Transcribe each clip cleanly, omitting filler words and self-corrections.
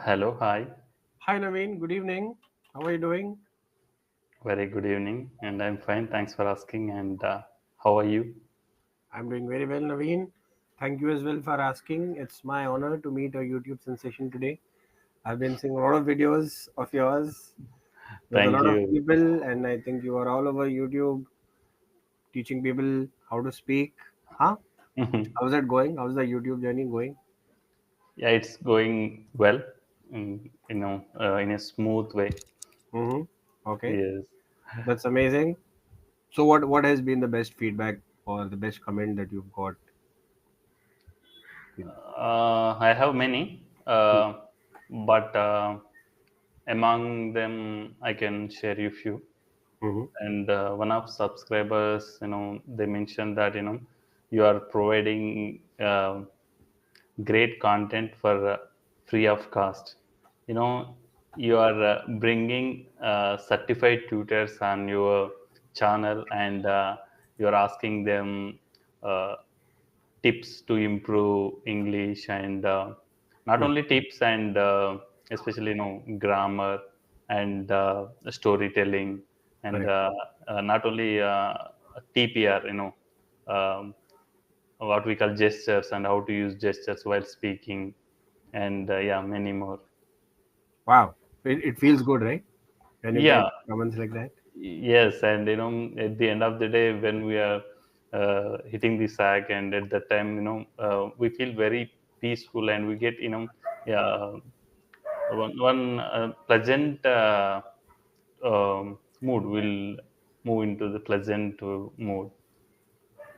Hello, hi. Hi Naveen, good evening. How are you doing? Very good evening, and I'm fine. Thanks for asking. And how are you? I'm doing very well, Naveen. Thank you as well for asking. It's my honor to meet a YouTube sensation today. I've been seeing a lot of videos of yours with a Thank lot of you. people, and I think you are all over YouTube teaching people how to speak. Huh? How's that going? How's the YouTube journey going? Yeah, it's going well. In a smooth way. Mm-hmm. Okay, Yes. that's amazing. So, what has been the best feedback or the best comment that you've got? I have many, but among them, I can share you few. Mm-hmm. And one of subscribers, they mentioned that you are providing great content for free of cost. you know you are bringing certified tutors on your channel, and you are asking them uh, tips to improve English, and not only tips, and especially grammar and storytelling, and Correct. not only TPR, um, what we call gestures, and how to use gestures while speaking, and yeah, many more. Wow, it feels good, right? When you get Yeah, comments like that. yes, and at the end of the day, when we are hitting the sack, and at that time, we feel very peaceful, and we get yeah, one pleasant mood will move into the pleasant mood.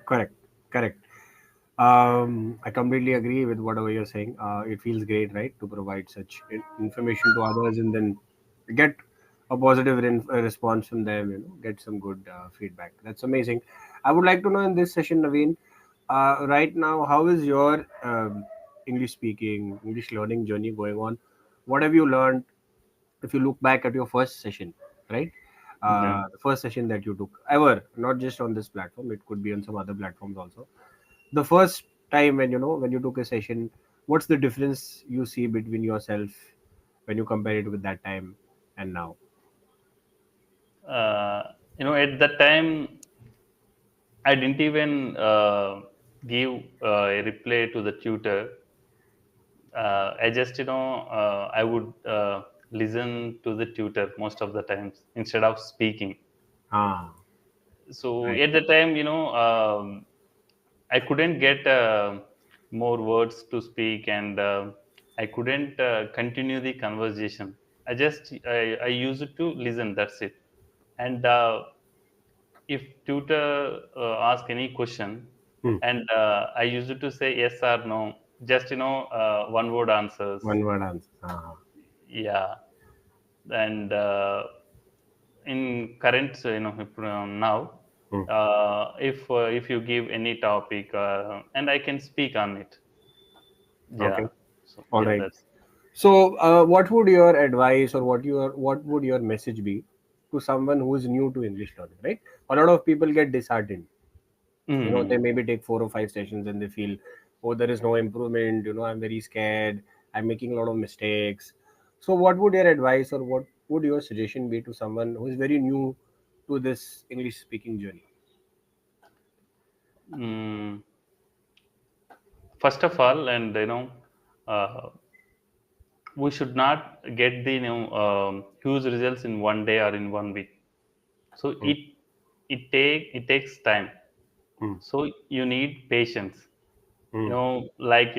Correct, correct. I completely agree with whatever you're saying. It feels great, right, to provide such information to others and then get a positive response from them. Get some good feedback. That's amazing. I would like to know in this session, Naveen, right now, how is your English speaking, English learning journey going on? What have you learned if you look back at your first session, right? Yeah. The first session that you took ever, not just on this platform, it could be on some other platforms also. The first time when you took a session, what's the difference you see between yourself when you compare it with that time and now? uh, at that time, I didn't even give a reply to the tutor. I just, I would listen to the tutor most of the times instead of speaking. Ah, So right. at the time, I couldn't get more words to speak, and I couldn't continue the conversation. I used to listen. That's it. And if tutor ask any question, Hmm. and I used to say yes or no, just one word answers. One word answer. Ah. Yeah. And in current, now, Hmm. if you give any topic, and I can speak on it. Okay. Yeah. So All yeah, right. that's. So, what would your advice or what would your message be to someone who is new to English learning? Right. A lot of people get disheartened. They Mhm. maybe take 4 or 5 sessions and they feel, oh, there is no improvement. I'm very scared. I'm making a lot of mistakes. So, what would your advice or what would your suggestion be to someone who is very new to this English speaking journey? Mm, First of all, and uh, we should not get the huge results in one day or in one week. So Mm, it takes time. mm, So you need patience. mm. Like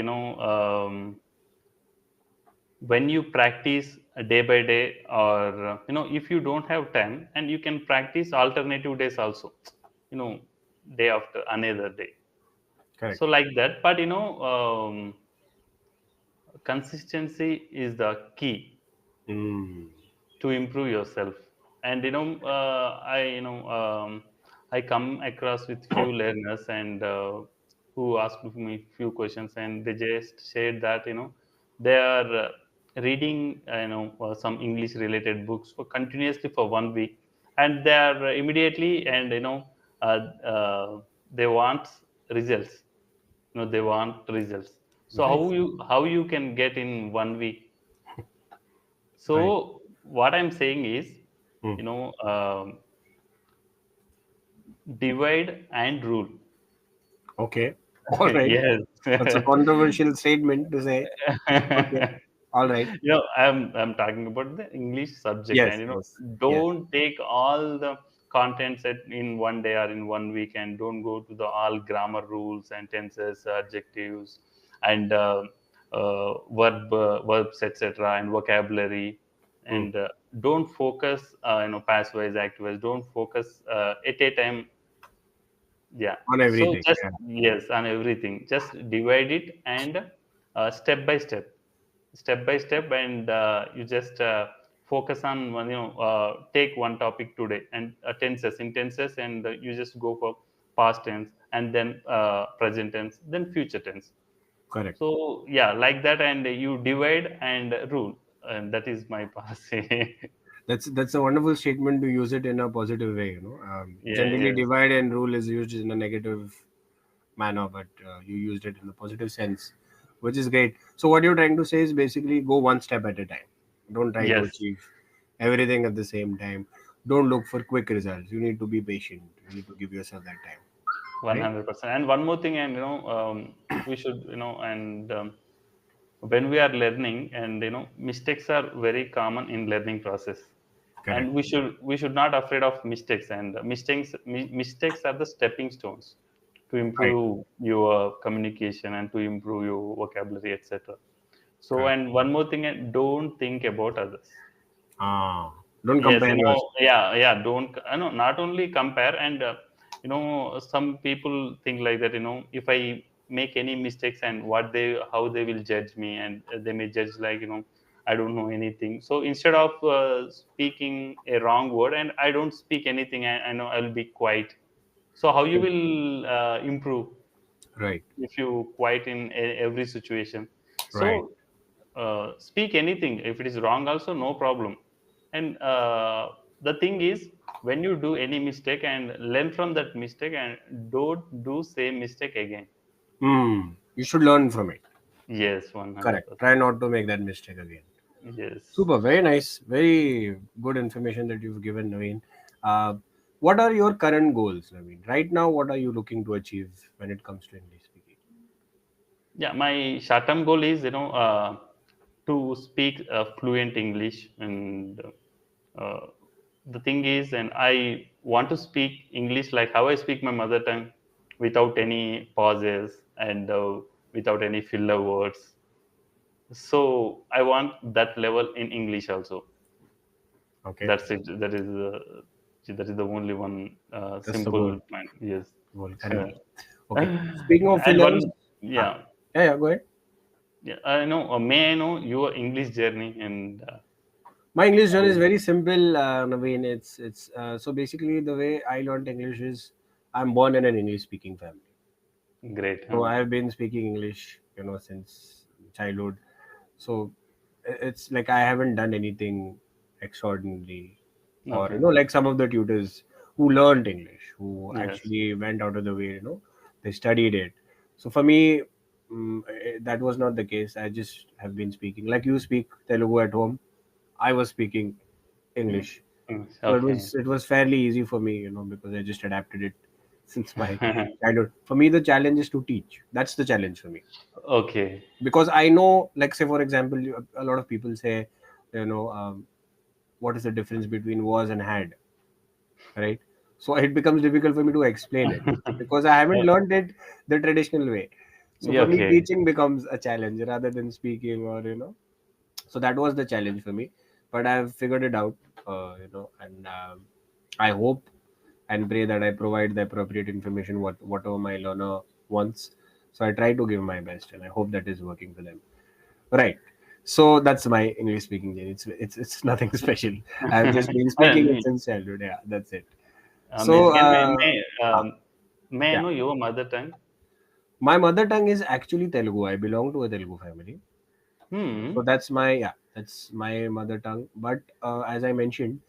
when you practice day by day, or if you don't have time, and you can practice alternative days also, you know day after another day, Correct. so like that. But consistency is the key Mm. to improve yourself. And I come across with few learners, and who asked me few questions, and they just said that they are reading some English related books for continuously for 1 week, and they are immediately, and uh, uh, they want results. They want results. So Nice. how you can get in 1 week? Right. So what I'm saying is, Hmm. you know, divide and rule. Okay. All right. Yes. That's a controversial statement to say. Okay. All right. I'm talking about the English subject, and Yes. Yes. Yes. don't take all the contents in one day or in one week, and don't go to the all grammar rules and tenses, adjectives, and verbs, etc., and vocabulary, Hmm. and don't focus, passive voice, active voice. Don't focus at a time. Yeah. On So everything. just Yeah. yes on everything. Just divide it, and step by step, and you just focus on one. Take one topic today, and tenses, in tenses, and you just go for past tense, and then present tense, then future tense. Correct. So yeah, like that, and you divide and rule, and that is my policy. That's a wonderful statement to use it in a positive way. Yeah. Generally, Yes. divide and rule is used in a negative manner, but you used it in a positive sense, which is great. So what you're trying to say is basically go one step at a time. Don't try to Yes. achieve everything at the same time. Don't look for quick results. You need to be patient. You need to give yourself that time, right? 100%. And one more thing, and we should, and when we are learning, and mistakes are very common in learning process, Correct. and we should not afraid of mistakes, and mistakes are the stepping stones to Right. improve your communication and to improve your vocabulary, etc. So, Correct. and one more thing, and don't think about others. Ah, don't Yes, compare yourself. yeah. Don't, not only compare, and some people think like that. If I make any mistakes, and how they will judge me, and they may judge like, I don't know anything. So instead of speaking a wrong word, and I don't speak anything, I know I'll be quiet. So how you will improve Right. if you quiet in every situation? Right. So speak anything. If it is wrong also, no problem. And the thing is, when you do any mistake, and learn from that mistake, and don't do same mistake again. You should learn from it. Yes, Correct. 100%. Try not to make that mistake again. Yes. Super, very nice, very good information that you've given, Naveen. Uh, what are your current goals, Naveen? Right now, what are you looking to achieve when it comes to English speaking? Yeah, my short term goal is, to speak fluent English, and uh, the thing is, and I want to speak English like how I speak my mother tongue, without any pauses, and without any filler words. So I want that level in English also. Okay, That's it. That is the only one that's the goal. simple plan. Yes. Goal, correct. Okay. Speaking of And fillers, one, ah, yeah, yeah, go ahead. yeah. I know. May I know your English journey? And My English journey is very simple, Naveen. It's so basically the way I learned English is I'm born in an English speaking family. great. So Huh? I have been speaking English, since childhood. So it's like I haven't done anything extraordinary, or Okay. like some of the tutors who learned English, who Yes. actually went out of the way, they studied it. So for me, that was not the case. I just have been speaking like you speak Telugu at home. I was speaking Mm. English, so it Okay. was it was fairly easy for me, because I just adapted it since my childhood. For me, the challenge is to teach. That's the challenge for me, Okay. because I know, like say for example, a lot of people say, what is the difference between was and had, right? So it becomes difficult for me to explain it because I haven't learned it the traditional way. So Yeah, for me, okay. teaching becomes a challenge rather than speaking, or so that was the challenge for me, but I've figured it out, and I hope and pray that I provide the appropriate information whatever my learner wants. So I try to give my best, and I hope that is working for them. Right. So that's my English speaking journey. It's nothing special. I've just been speaking it And, since childhood. Yeah, that's it. So amazing. And ah, may I yeah, know your mother tongue? my mother tongue is actually Telugu. I belong to a Telugu family. So Hmm. that's my mother tongue. But as I mentioned,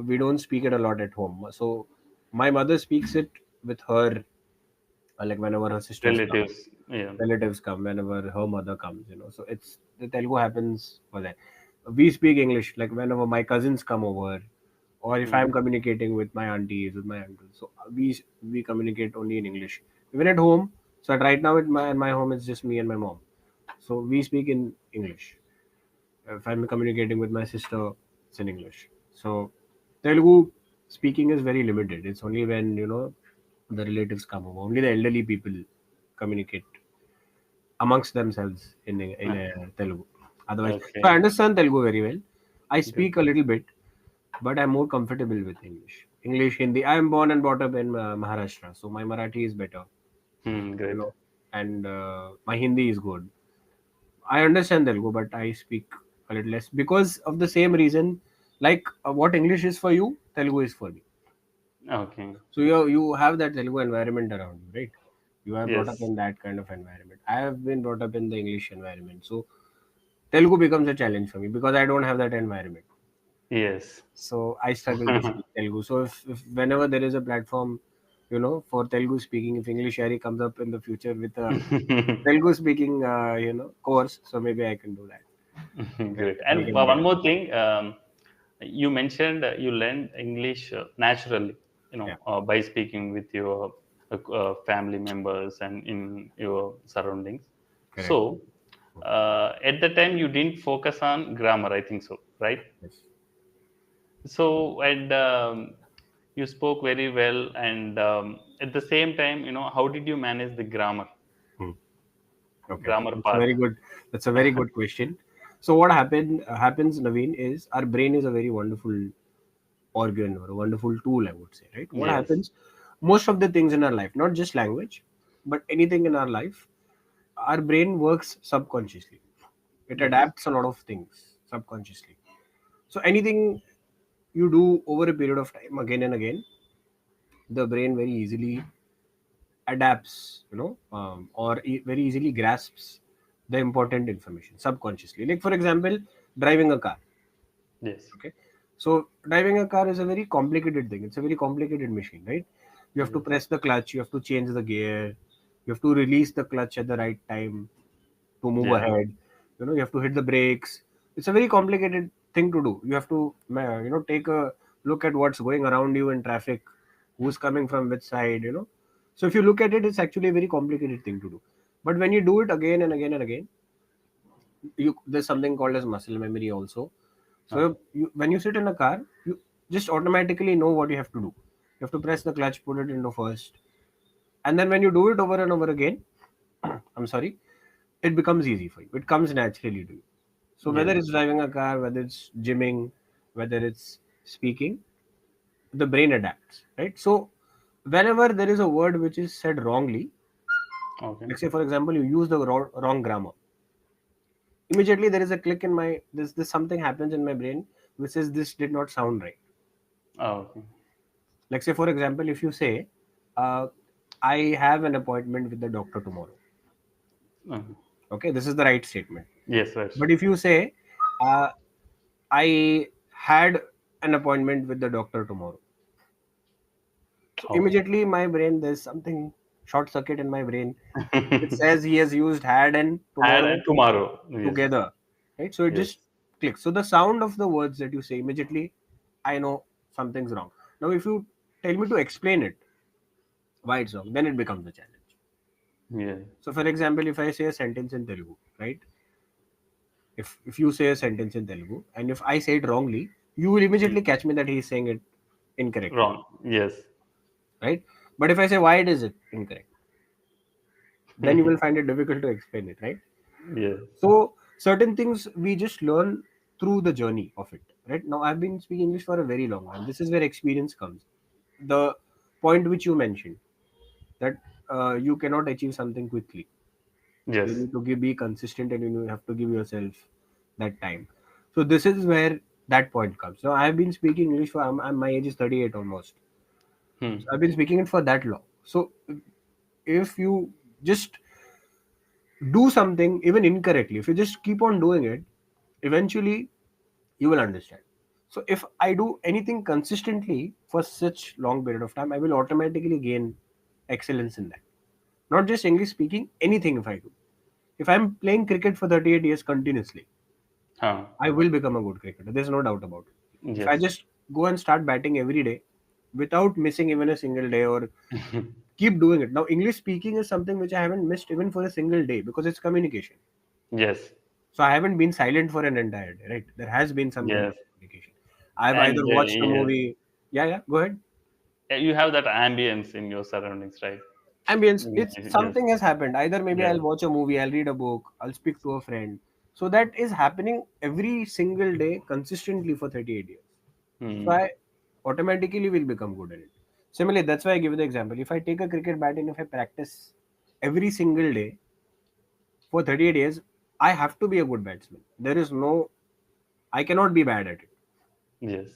we don't speak it a lot at home. So my mother speaks it with her, like whenever her sisters come, Relatives. Yeah. relatives come, whenever her mother comes. So it's the Telugu happens for that. we speak English like whenever my cousins come over, or if I'm Mm. communicating with my aunties, with my uncles. So we communicate only in English. Even at home. So right now at my home it's just me and my mom. So we speak in English. If I'm communicating with my sister, it's in English. So Telugu speaking is very limited. It's only when the relatives come over. Only the elderly people communicate amongst themselves in Telugu. Otherwise, so I Okay. understand Telugu very well. I Good. speak a little bit, but I'm more comfortable with English. English, Hindi. I am born and brought up in Maharashtra, so my Marathi is better, you Great. know, and my Hindi is good. I understand Telugu, but I speak a little less because of the same reason. Like what English is for you, Telugu is for me. Okay. So you have that Telugu environment around you, right? You are brought up Yes. in that kind of environment. I have been brought up in the English environment, so Telugu becomes a challenge for me because I don't have that environment. Yes. So I struggle to speak Telugu. So if whenever there is a platform, for Telugu speaking, if EnglishYaari comes up in the future with a Telugu speaking, course, so maybe I can do that. Great. I'll And get better. one more thing, you mentioned you learned English naturally, Yeah. by speaking with your family members and in your surroundings. Correct. So, at the time, you didn't focus on grammar, I think so, right? Yes. So, and you spoke very well, and at the same time, how did you manage the Hmm. Okay. grammar That's a part? very good. That's a very good question. So what happens, Naveen, is our brain is a very wonderful organ or a wonderful tool, I would say. Right. What Yes. happens? Most of the things in our life, not just language, but anything in our life, our brain works subconsciously. It Yes. adapts a lot of things subconsciously. So anything you do over a period of time, again and again, the brain very easily adapts, or very easily grasps the important information subconsciously. Like for example, driving a car. Yes. Okay, so driving a car is a very complicated thing. It's a very complicated machine, right? You have to Yes. press the clutch, you have to change the gear, you have to release the clutch at the right time to move Yeah. ahead. You have to hit the brakes. It's a very complicated thing to do. You have to take a look at what's going around you in traffic, who's coming from which side. So if you look at it, it's actually a very complicated thing to do. But when you do it again and again and again, there's something called as muscle memory also. Okay. So when you sit in a car, you just automatically know what you have to do. You have to press the clutch, put it into first, and then when you do it over and over again, I'm sorry, it becomes easy for you. It comes naturally to you. So whether Yes. it's driving a car, whether it's gymming, whether it's speaking, the brain adapts, right? So whenever there is a word which is said wrongly, Okay. let's say for example you use the wrong grammar, immediately there is a click in my this something happens in my brain which says this did not sound right. Okay. Like say for example, if you say, uh, I have an appointment with the doctor tomorrow. Okay. Okay, this is the right statement. Yes, right. But if you say, uh, I had an appointment with the doctor tomorrow. So Okay. immediately my brain, there's something short circuit in my brain. It says he has used had and Had tomorrow tomorrow. Yes. together. Right? So it Yes. just clicks. So the sound of the words that you say immediately, I know something's wrong. Now if you tell me to explain it, why it's wrong, then it becomes a challenge. Yeah. So for example, if I say a sentence in Telugu, right? If you say a sentence in Telugu and if I say it wrongly, you will immediately catch me that he is saying it incorrectly, Wrong. Yes. right? But if I say why it is it incorrect, then you will find it difficult to explain it, right? Yes. So certain things we just learn through the journey of it, right? Now I've been speaking English for a very long time. This is where experience comes. The point which you mentioned, that you cannot achieve something quickly. You Yes. need to be consistent, and you have to give yourself that time. So this is where that point comes. Now I've been speaking English for my age is 38 almost. Hmm. So I've been speaking it for that long. So if you just do something even incorrectly, if you just keep on doing it, eventually you will understand. So if I do anything consistently for such long period of time, I will automatically gain excellence in that. Not just English speaking, anything if I do. If I'm playing cricket for 38 years continuously, Huh. I will become a good cricketer. There's no doubt about it. If I Yes. just go and start batting every day without missing even a single day, or keep doing it. Now, English speaking is something which I haven't missed even for a single day because it's communication. Yes. So I haven't been silent for an entire day, right? There has been some kind of Yes. communication. I've And either watched a yes, movie. Yeah, yeah, go ahead. you have that ambience in your surroundings, right? Ambience, it's Yes. something has happened. Either maybe Yes. I'll watch a movie, I'll read a book, I'll speak to a friend. So that is happening every single day consistently for 38 years. So Hmm. I automatically will become good at it. Similarly, that's why I give you the example. If I take a cricket bat and if I practice every single day for 38 years, I have to be a good batsman. There is no, I cannot be bad at it. Yes.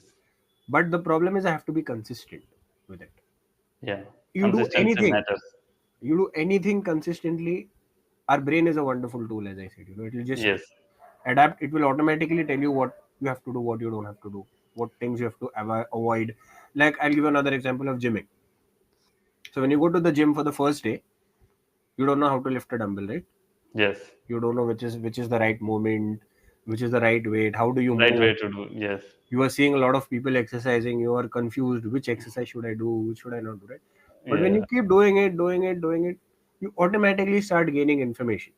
But the problem is I have to be consistent with it. Yeah. You do Consistency anything, matters. you do anything consistently. Our brain is a wonderful tool, as I said. It will just Yes. adapt. It will automatically tell you what you have to do, what you don't have to do, what things you have to avoid. Like, I'll give you another example of gymming. So when you go to the gym for the first day, you don't know how to lift a dumbbell, right? Yes. You don't know which is the right movement, which is the right weight. How do you Right move? way to do. Yes. You are seeing a lot of people exercising. You are confused. Which exercise should I do? Which should I not do? Right? But when you Yeah. keep doing it, you automatically start gaining information.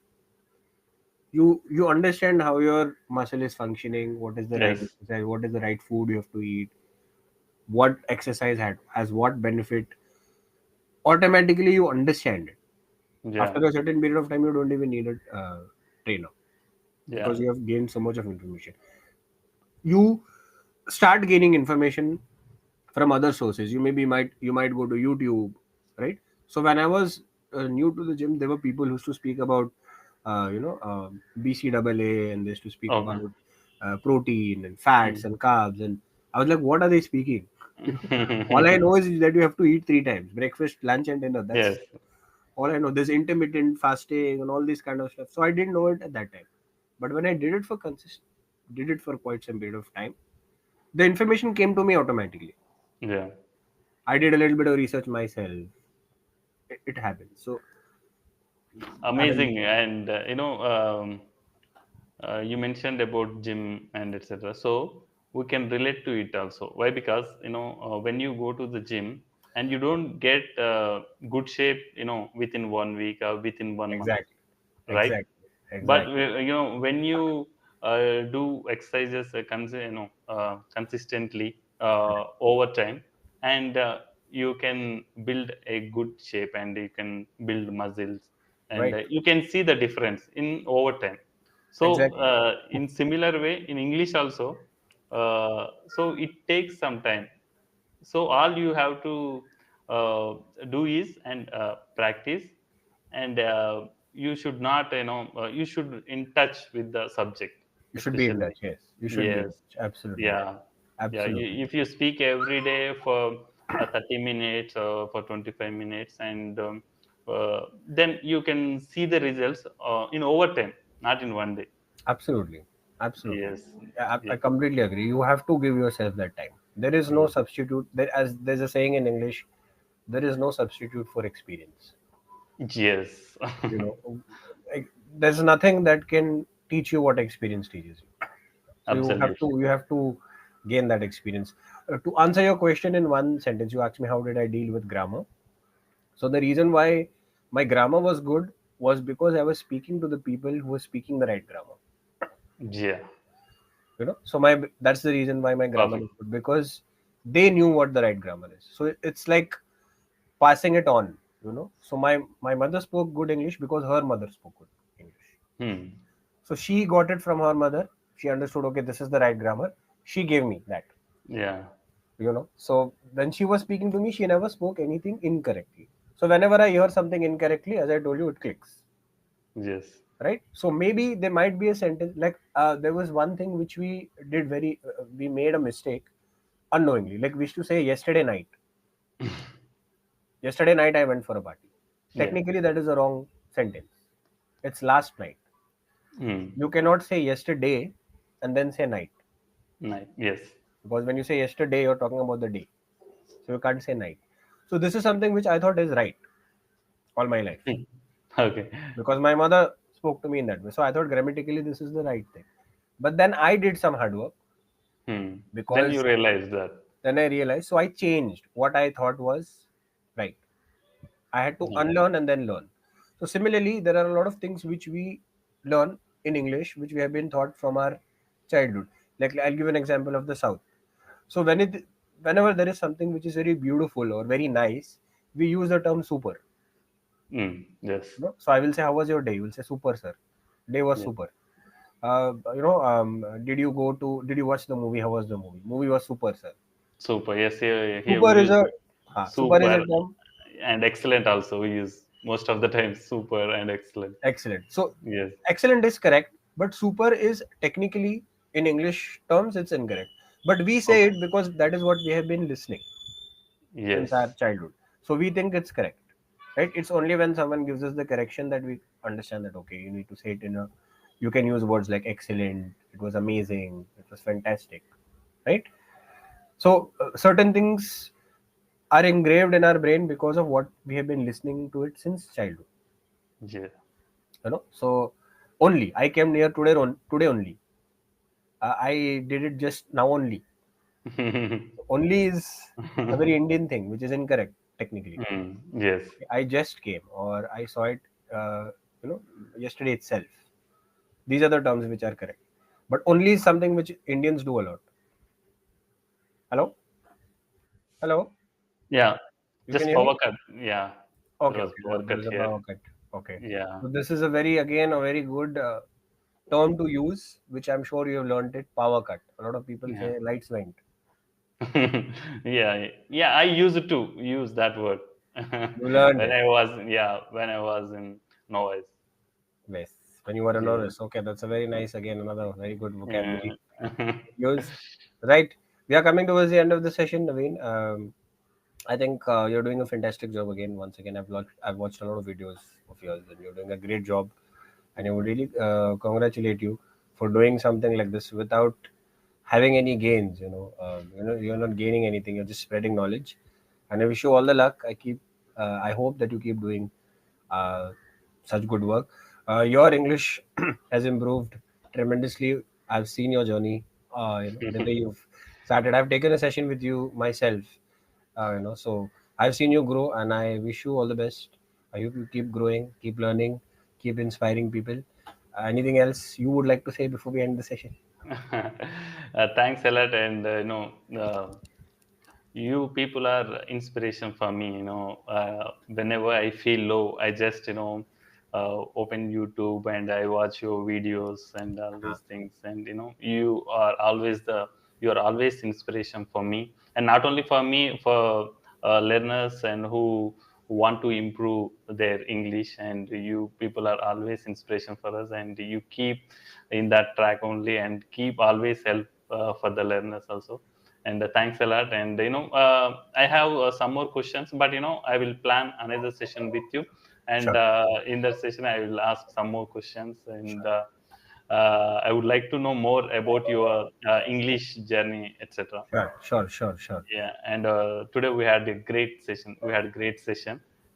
You understand how your muscle is functioning. What is the right Yes. exercise? What is the right food you have to eat? What exercise has what benefit? Automatically, you understand it. Yeah. After a certain period of time, you don't even need a trainer because Yeah. you have gained so much of information. You start gaining information from other sources. You might go to YouTube, right? So when I was new to the gym, there were people who used to speak about BCAA, and they used to speak Okay. about protein and fats Hmm. and carbs, and I was like, what are they speaking? All I know is that you have to eat three times: breakfast, lunch, and dinner. Yes. That's all I know. There's intermittent fasting and all this kind of stuff. So I didn't know it at that time. But when I did it for quite some period of time, the information came to me automatically. Yeah. I did a little bit of research myself. It happens. So I mean, Amazing. And you mentioned about gym and etc. So we can relate to it also. Why? Because when you go to the gym and you don't get good shape, within 1 week or within 1 month, exactly, right? exactly, But exactly. when you do exercises consistently over time, and you can build a good shape and you can build muscles, and Right. you can see the difference in over time. So Exactly. in similar way in English also, so it takes some time. So all you have to do is and practice, and you should not you should in touch with the subject You should be in especially. touch. Yes, you should be in Yes. touch. Absolutely right. Yeah. Yeah, Absolutely. if you speak every day for 30 minutes or for 25 minutes, and then you can see the results in overtime, not in one day. Absolutely. Absolutely. Yes. I Yes. completely agree. You have to give yourself that time. There is no Yes. substitute. As there's a saying in English, there is no substitute for experience. Yes. You know, like, there's nothing that can teach you what experience teaches you. So Absolutely. you have to gain that experience. To answer your question in one sentence, you asked me how did I deal with grammar. So the reason why my grammar was good was because I was speaking to the people who were speaking the right grammar. Yeah. So that's the reason why my grammar Perfect. is good, because they knew what the right grammar is. So it's like passing it on. So my mother spoke good English because her mother spoke good English. Hmm. So she got it from her mother. She understood, okay, this is the right grammar. She gave me that. Yeah. So when she was speaking to me, she never spoke anything incorrectly. So whenever I hear something incorrectly, as I told you, it clicks, Yes. right? So maybe there might be a sentence like there was one thing which we did we made a mistake unknowingly. Like, we used to say yesterday night. Yesterday night I went for a party. Yeah. Technically, that is a wrong sentence. It's last night. Hmm. You cannot say yesterday and then say night, Nice. Yes. because when you say yesterday, you're talking about the day. So you can't say night. So this is something which I thought is right all my life, Hmm. Okay. because my mother spoke to me in that way. So I thought grammatically this is the right thing. But then I did some hard work Then you because realize that. then I realized. So I changed what I thought was right. I had to Yeah. unlearn and then learn. So similarly, there are a lot of things which we learn in English which we have been taught from our childhood. Like I'll give an example of the South. So whenever there is something which is very beautiful or very nice, we use the term super. Yes. So I will say, how was your day? You will say, super, sir. Day was Yeah. super. Did you watch the movie? How was the movie? Movie was super, sir. Super. Yes. Here we Super is use a super is super a term. and excellent also. We use most of the time super and excellent. Excellent. So Yes. excellent is correct, but super is technically in English terms it's incorrect. But we say Okay. it because that is what we have been listening since our Yes. childhood. So we think it's correct. Right? It's only when someone gives us the correction that we understand that okay, you need to say it in a you can use words like excellent, it was amazing, it was fantastic. Right? So certain things are engraved in our brain because of what we have been listening to it since childhood. Yeah. So only I came near today only. I did it just now only. Only is a very Indian thing, which is incorrect technically. Yes. I just came, or I saw it, uh, you know, yesterday itself. These are the terms which are correct. But only is something which Indians do a lot. Hello, hello. Yeah. You can Just hear me? power cut. Yeah. There Okay, was okay. power There cut is a here. power cut. Okay. Yeah. So this is a very again a very good term to use, which I'm sure you have learned it. Power cut. A lot of people Yeah. say lights went. Yeah. Yeah. I used to use that word You learned when it. I was in noise. Yes, when you were a Yeah. novice. Okay, that's a very nice, again, another very good Yeah. vocabulary use. Right. We are coming towards the end of the session, Naveen. I think you're doing a fantastic job again. Once again, I've watched a lot of videos of yours, and you're doing a great job. And I would really congratulate you for doing something like this without having any gains. You're not gaining anything. You're just spreading knowledge. And I wish you all the luck. I hope that you keep doing uh, such good work. Your English has improved tremendously. I've seen your journey. The way you've started. I've taken a session with you myself. So I've seen you grow, and I wish you all the best. I hope you keep growing, keep learning, keep inspiring people. Anything else you would like to say before we end the session? Thanks a lot, and you people are inspiration for me. Whenever I feel low, I just open YouTube and I watch your videos and all Ah, these things. And you are always inspiration for me, and not only for me, for learners and who want to improve their English. And you people are always inspiration for us, and you keep in that track only, and keep always help for the learners also. And thanks a lot. And I have some more questions, but I will plan another session with you. And sure, in that session I will ask some more questions. And sure, I would like to know more about your English journey, etc. sure. Yeah. And today we had a great session,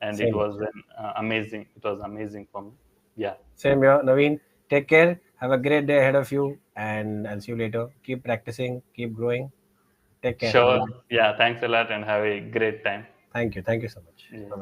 and Same here. it was amazing for me. Yeah. Same here, Naveen. Take care. Have a great day ahead of you, and I'll see you later. Keep practicing, keep growing. Take care. Bye Sure. bye. Yeah, thanks a lot and have a great time. Thank you. Thank you so much. Yeah. Bye bye.